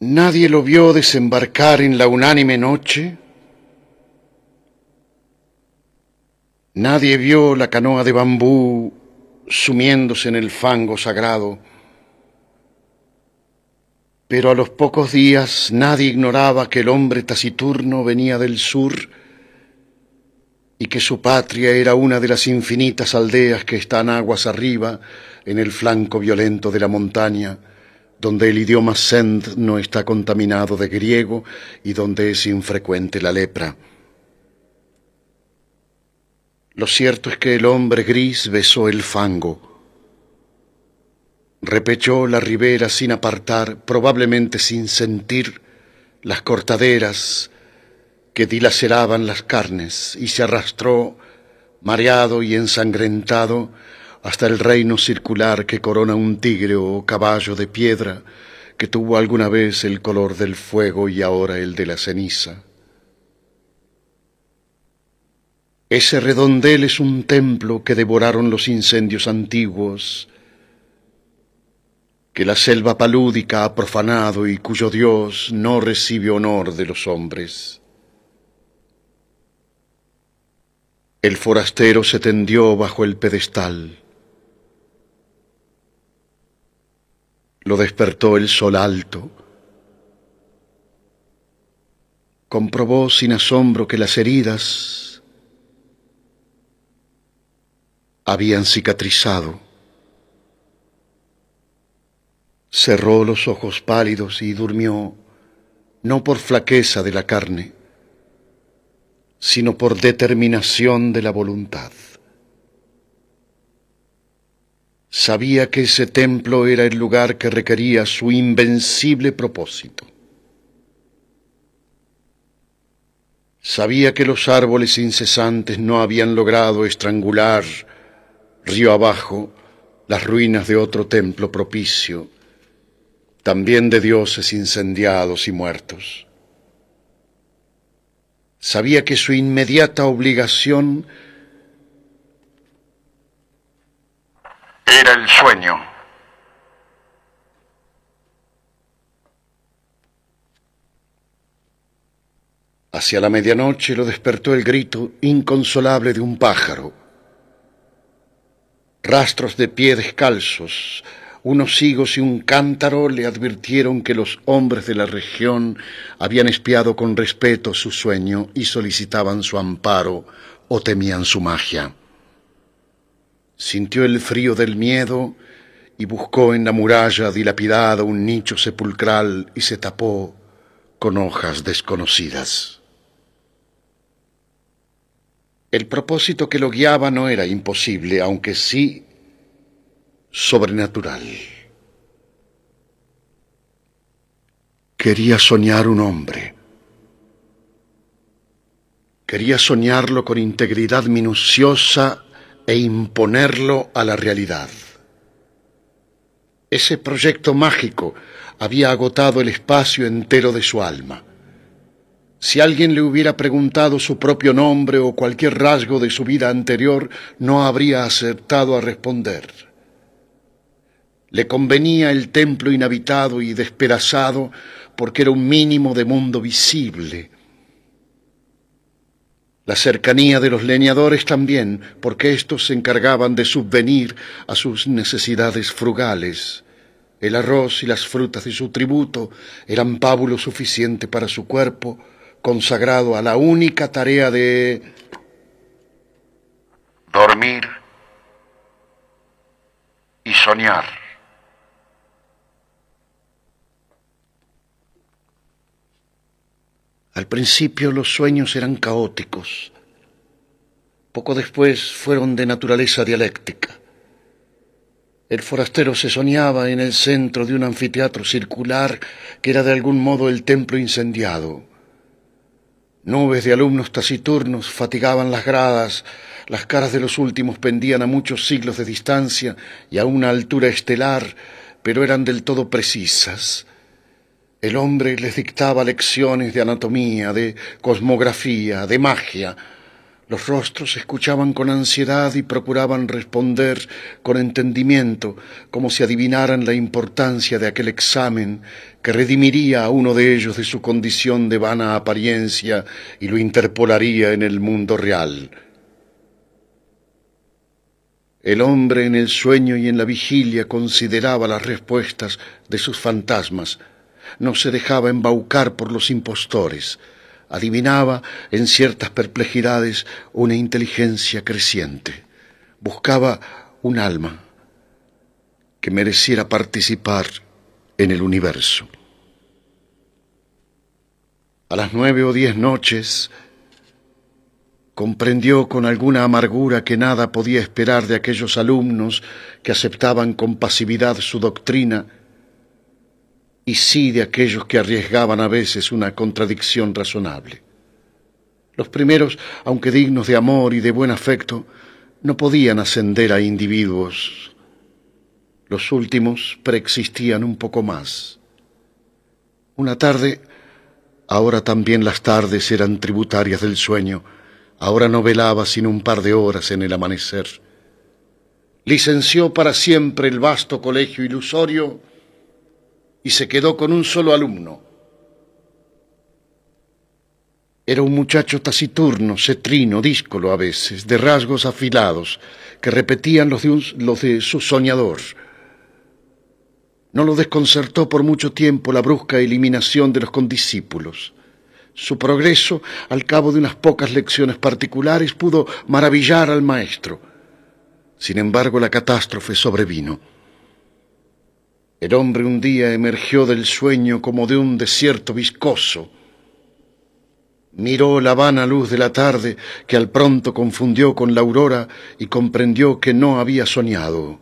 Nadie lo vio desembarcar en la unánime noche. Nadie vio la canoa de bambú sumiéndose en el fango sagrado. Pero a los pocos días nadie ignoraba que el hombre taciturno venía del sur y que su patria era una de las infinitas aldeas que están aguas arriba en el flanco violento de la montaña, donde el idioma send no está contaminado de griego y donde es infrecuente la lepra. Lo cierto es que el hombre gris besó el fango, repechó la ribera sin apartar, probablemente sin sentir las cortaderas que dilaceraban las carnes, y se arrastró, mareado y ensangrentado, hasta el reino circular que corona un tigre o caballo de piedra que tuvo alguna vez el color del fuego y ahora el de la ceniza. Ese redondel es un templo que devoraron los incendios antiguos, que la selva palúdica ha profanado y cuyo Dios no recibe honor de los hombres. El forastero se tendió bajo el pedestal. Lo despertó el sol alto. Comprobó sin asombro que las heridas habían cicatrizado. Cerró los ojos pálidos y durmió, no por flaqueza de la carne, sino por determinación de la voluntad. Sabía que ese templo era el lugar que requería su invencible propósito. Sabía que los árboles incesantes no habían logrado estrangular, río abajo, las ruinas de otro templo propicio, también de dioses incendiados y muertos. Sabía que su inmediata obligación era el sueño. Hacia la medianoche lo despertó el grito inconsolable de un pájaro. Rastros de pie descalzos, unos higos y un cántaro le advirtieron que los hombres de la región habían espiado con respeto su sueño y solicitaban su amparo o temían su magia. Sintió el frío del miedo y buscó en la muralla dilapidada un nicho sepulcral y se tapó con hojas desconocidas. El propósito que lo guiaba no era imposible, aunque sí sobrenatural. Quería soñar un hombre. Quería soñarlo con integridad minuciosa e imponerlo a la realidad. Ese proyecto mágico había agotado el espacio entero de su alma. Si alguien le hubiera preguntado su propio nombre o cualquier rasgo de su vida anterior, no habría acertado a responder. Le convenía el templo inhabitado y despedazado porque era un mínimo de mundo visible. La cercanía de los leñadores también, porque éstos se encargaban de subvenir a sus necesidades frugales. El arroz y las frutas de su tributo eran pábulo suficiente para su cuerpo, consagrado a la única tarea de dormir y soñar. Al principio los sueños eran caóticos. Poco después fueron de naturaleza dialéctica. El forastero se soñaba en el centro de un anfiteatro circular que era de algún modo el templo incendiado. Nubes de alumnos taciturnos fatigaban las gradas, las caras de los últimos pendían a muchos siglos de distancia y a una altura estelar, pero eran del todo precisas. El hombre les dictaba lecciones de anatomía, de cosmografía, de magia. Los rostros escuchaban con ansiedad y procuraban responder con entendimiento, como si adivinaran la importancia de aquel examen que redimiría a uno de ellos de su condición de vana apariencia y lo interpolaría en el mundo real. El hombre en el sueño y en la vigilia consideraba las respuestas de sus fantasmas, no se dejaba embaucar por los impostores, adivinaba en ciertas perplejidades una inteligencia creciente, buscaba un alma que mereciera participar en el universo. A las 9 o 10 noches comprendió con alguna amargura que nada podía esperar de aquellos alumnos que aceptaban con pasividad su doctrina y sí de aquellos que arriesgaban a veces una contradicción razonable. Los primeros, aunque dignos de amor y de buen afecto, no podían ascender a individuos. Los últimos preexistían un poco más. Una tarde, ahora también las tardes eran tributarias del sueño, ahora no velaba sino un par de horas en el amanecer. Licenció para siempre el vasto colegio ilusorio y se quedó con un solo alumno. Era un muchacho taciturno, cetrino, díscolo a veces, de rasgos afilados, que repetían los de su soñador. No lo desconcertó por mucho tiempo la brusca eliminación de los condiscípulos. Su progreso, al cabo de unas pocas lecciones particulares, pudo maravillar al maestro. Sin embargo, la catástrofe sobrevino. El hombre un día emergió del sueño como de un desierto viscoso. Miró la vana luz de la tarde, que al pronto confundió con la aurora, y comprendió que no había soñado.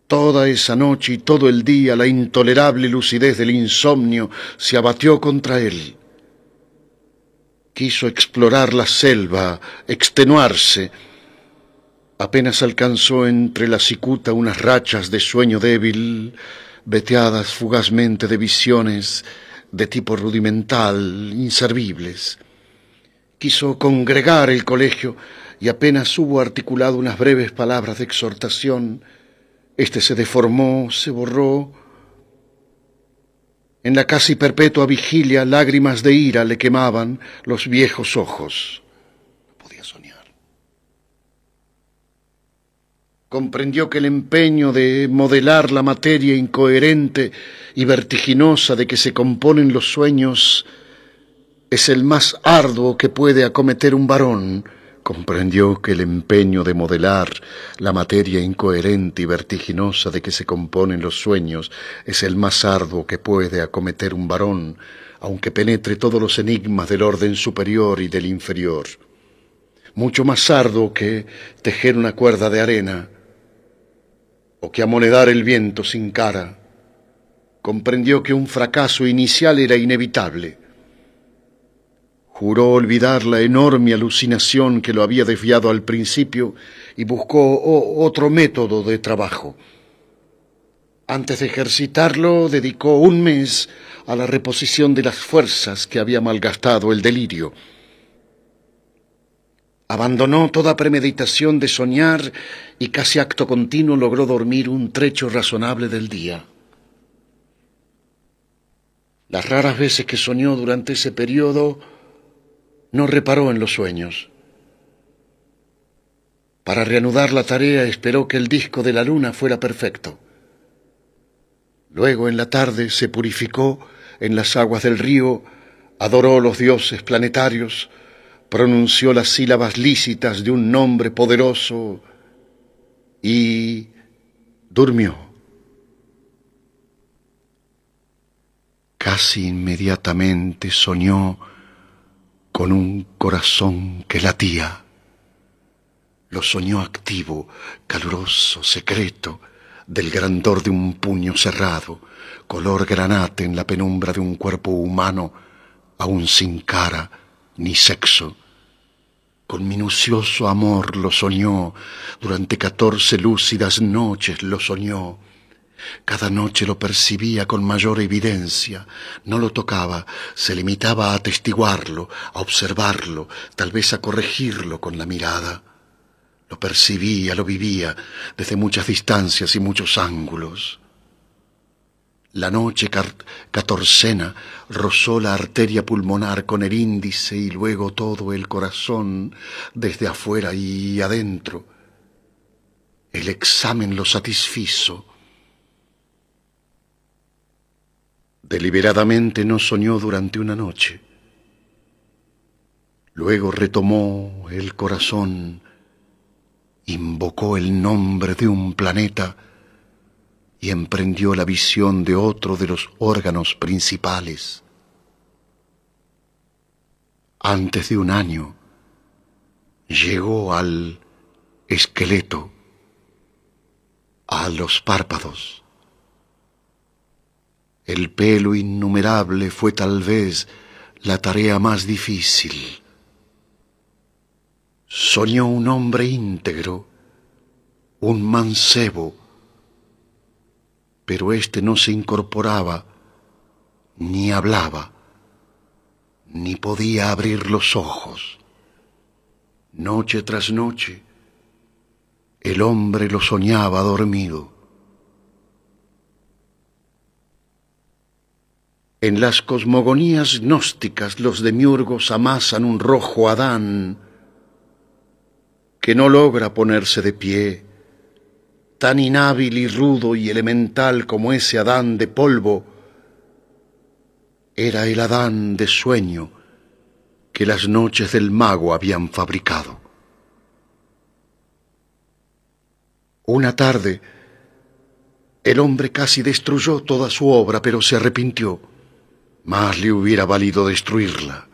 Toda esa noche y todo el día la intolerable lucidez del insomnio se abatió contra él. Quiso explorar la selva, extenuarse. Apenas alcanzó entre la cicuta unas rachas de sueño débil, veteadas fugazmente de visiones de tipo rudimental, inservibles. Quiso congregar el colegio y apenas hubo articulado unas breves palabras de exhortación, este se deformó, se borró. En la casi perpetua vigilia lágrimas de ira le quemaban los viejos ojos. No podía soñar. Comprendió que el empeño de modelar la materia incoherente y vertiginosa de que se componen los sueños es el más arduo que puede acometer un varón. Comprendió que el empeño de modelar la materia incoherente y vertiginosa de que se componen los sueños es el más arduo que puede acometer un varón, aunque penetre todos los enigmas del orden superior y del inferior. Mucho más arduo que tejer una cuerda de arena o que amonedar el viento sin cara. Comprendió que un fracaso inicial era inevitable. Juró olvidar la enorme alucinación que lo había desviado al principio y buscó otro método de trabajo. Antes de ejercitarlo, dedicó un mes a la reposición de las fuerzas que había malgastado el delirio. Abandonó toda premeditación de soñar y casi acto continuo logró dormir un trecho razonable del día. Las raras veces que soñó durante ese periodo, no reparó en los sueños. Para reanudar la tarea esperó que el disco de la luna fuera perfecto. Luego en la tarde se purificó en las aguas del río, adoró los dioses planetarios, pronunció las sílabas lícitas de un nombre poderoso y durmió. Casi inmediatamente soñó con un corazón que latía. Lo soñó activo, caluroso, secreto, del grandor de un puño cerrado, color granate en la penumbra de un cuerpo humano, aún sin cara ni sexo. Con minucioso amor lo soñó, durante 14 lúcidas noches lo soñó. Cada noche lo percibía con mayor evidencia, no lo tocaba, se limitaba a atestiguarlo, a observarlo, tal vez a corregirlo con la mirada. Lo percibía, lo vivía, desde muchas distancias y muchos ángulos. La noche catorcena rozó la arteria pulmonar con el índice y luego todo el corazón desde afuera y adentro. El examen lo satisfizo. Deliberadamente no soñó durante una noche. Luego retomó el corazón, invocó el nombre de un planeta y emprendió la visión de otro de los órganos principales. Antes de un año llegó al esqueleto, a los párpados. El pelo innumerable fue tal vez la tarea más difícil. Soñó un hombre íntegro, un mancebo, pero éste no se incorporaba, ni hablaba, ni podía abrir los ojos. Noche tras noche, el hombre lo soñaba dormido. En las cosmogonías gnósticas los demiurgos amasan un rojo Adán que no logra ponerse de pie, tan inhábil y rudo y elemental como ese Adán de polvo. Era el Adán de sueño que las noches del mago habían fabricado. Una tarde, el hombre casi destruyó toda su obra, pero se arrepintió. Más le hubiera valido destruirla.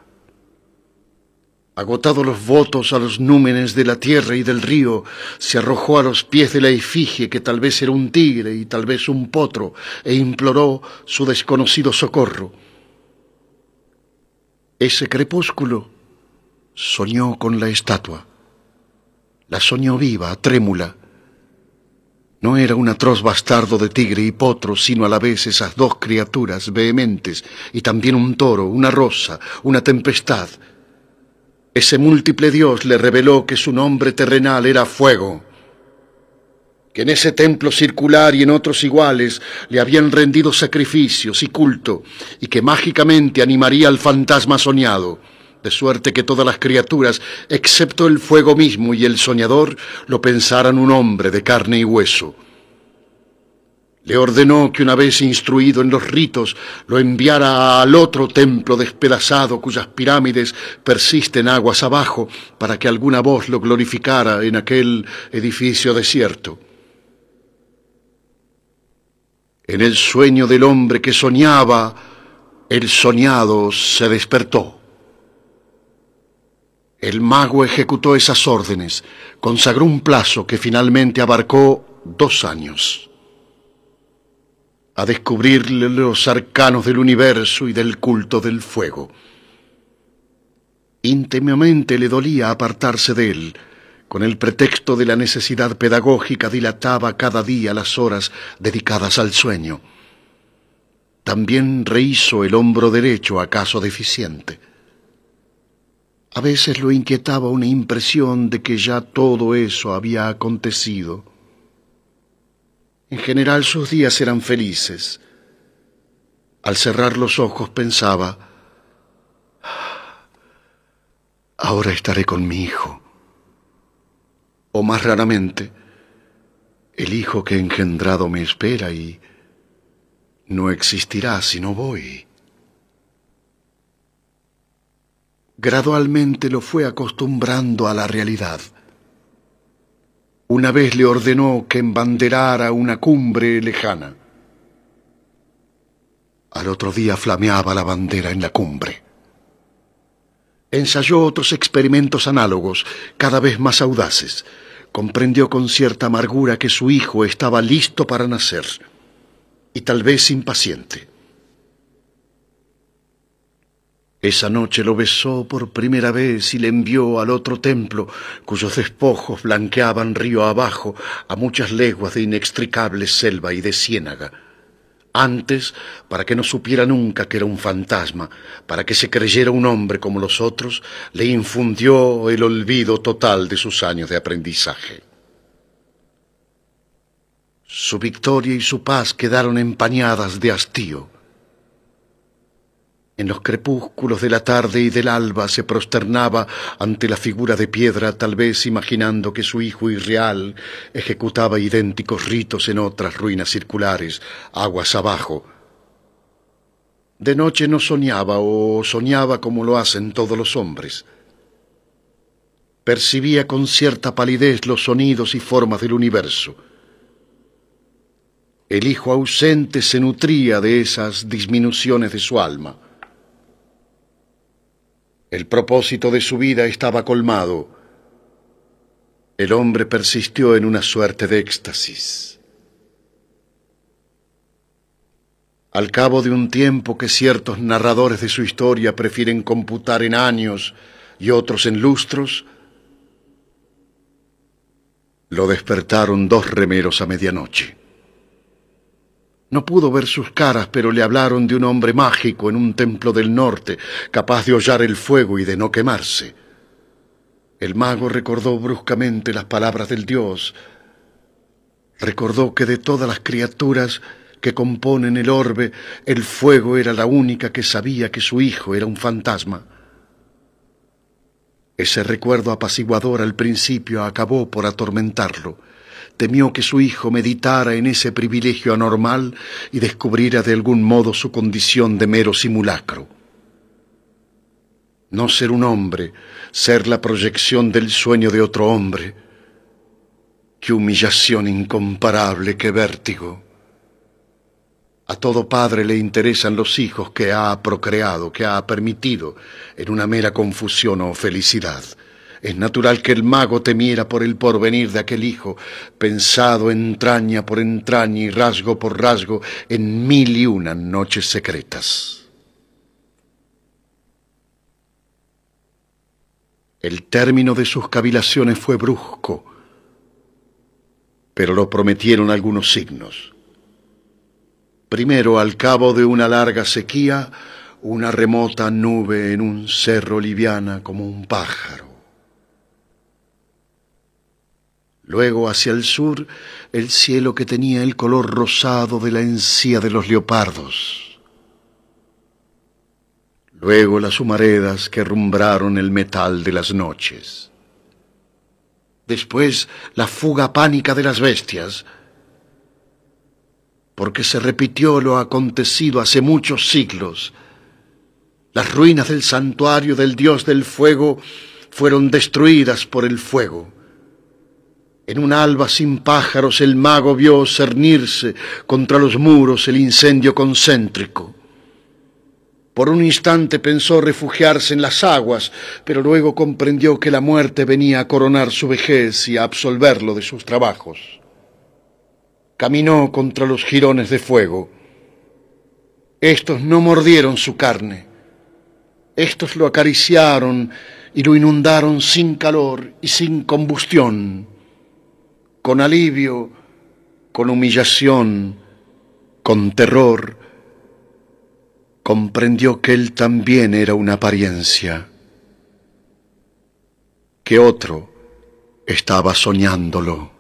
Agotados los votos a los númenes de la tierra y del río, se arrojó a los pies de la efigie que tal vez era un tigre y tal vez un potro, e imploró su desconocido socorro. Ese crepúsculo soñó con la estatua. La soñó viva, trémula. No era un atroz bastardo de tigre y potro, sino a la vez esas dos criaturas vehementes, y también un toro, una rosa, una tempestad. Ese múltiple Dios le reveló que su nombre terrenal era fuego, que en ese templo circular y en otros iguales le habían rendido sacrificios y culto, y que mágicamente animaría al fantasma soñado, de suerte que todas las criaturas, excepto el fuego mismo y el soñador, lo pensaran un hombre de carne y hueso. Le ordenó que una vez instruido en los ritos, lo enviara al otro templo despedazado cuyas pirámides persisten aguas abajo, para que alguna voz lo glorificara en aquel edificio desierto. En el sueño del hombre que soñaba, el soñado se despertó. El mago ejecutó esas órdenes, consagró un plazo que finalmente abarcó 2 años. A descubrirle los arcanos del universo y del culto del fuego. Íntimamente le dolía apartarse de él. Con el pretexto de la necesidad pedagógica dilataba cada día las horas dedicadas al sueño. También rehizo el hombro derecho, acaso deficiente. A veces lo inquietaba una impresión de que ya todo eso había acontecido. En general sus días eran felices. Al cerrar los ojos pensaba: ahora estaré con mi hijo. O más raramente, el hijo que he engendrado me espera y no existirá si no voy. Gradualmente lo fue acostumbrando a la realidad. Una vez le ordenó que embanderara una cumbre lejana. Al otro día flameaba la bandera en la cumbre. Ensayó otros experimentos análogos, cada vez más audaces. Comprendió con cierta amargura que su hijo estaba listo para nacer, y tal vez impaciente. Esa noche lo besó por primera vez y le envió al otro templo, cuyos despojos blanqueaban río abajo a muchas leguas de inextricable selva y de ciénaga. Antes, para que no supiera nunca que era un fantasma, para que se creyera un hombre como los otros, le infundió el olvido total de sus años de aprendizaje. Su victoria y su paz quedaron empañadas de hastío. En los crepúsculos de la tarde y del alba se prosternaba ante la figura de piedra, tal vez imaginando que su hijo irreal ejecutaba idénticos ritos en otras ruinas circulares, aguas abajo. De noche no soñaba, o soñaba como lo hacen todos los hombres. Percibía con cierta palidez los sonidos y formas del universo. El hijo ausente se nutría de esas disminuciones de su alma. El propósito de su vida estaba colmado. El hombre persistió en una suerte de éxtasis. Al cabo de un tiempo que ciertos narradores de su historia prefieren computar en años y otros en lustros, lo despertaron dos remeros a medianoche. No pudo ver sus caras, pero le hablaron de un hombre mágico en un templo del norte, capaz de hollar el fuego y de no quemarse. El mago recordó bruscamente las palabras del dios. Recordó que de todas las criaturas que componen el orbe, el fuego era la única que sabía que su hijo era un fantasma. Ese recuerdo apaciguador al principio acabó por atormentarlo. Temió que su hijo meditara en ese privilegio anormal y descubriera de algún modo su condición de mero simulacro. No ser un hombre, ser la proyección del sueño de otro hombre. ¡Qué humillación incomparable, qué vértigo! A todo padre le interesan los hijos que ha procreado, que ha permitido, en una mera confusión o felicidad. Es natural que el mago temiera por el porvenir de aquel hijo, pensado entraña por entraña y rasgo por rasgo en 1001 noches secretas. El término de sus cavilaciones fue brusco, pero lo prometieron algunos signos. Primero, al cabo de una larga sequía, una remota nube en un cerro liviana como un pájaro. Luego, hacia el sur, el cielo que tenía el color rosado de la encía de los leopardos. Luego las humaredas que rumbraron el metal de las noches. Después, la fuga pánica de las bestias, porque se repitió lo acontecido hace muchos siglos. Las ruinas del santuario del dios del fuego fueron destruidas por el fuego. En un alba sin pájaros el mago vio cernirse contra los muros el incendio concéntrico. Por un instante pensó refugiarse en las aguas, pero luego comprendió que la muerte venía a coronar su vejez y a absolverlo de sus trabajos. Caminó contra los jirones de fuego. Estos no mordieron su carne. Estos lo acariciaron y lo inundaron sin calor y sin combustión. Con alivio, con humillación, con terror, comprendió que él también era una apariencia, que otro estaba soñándolo.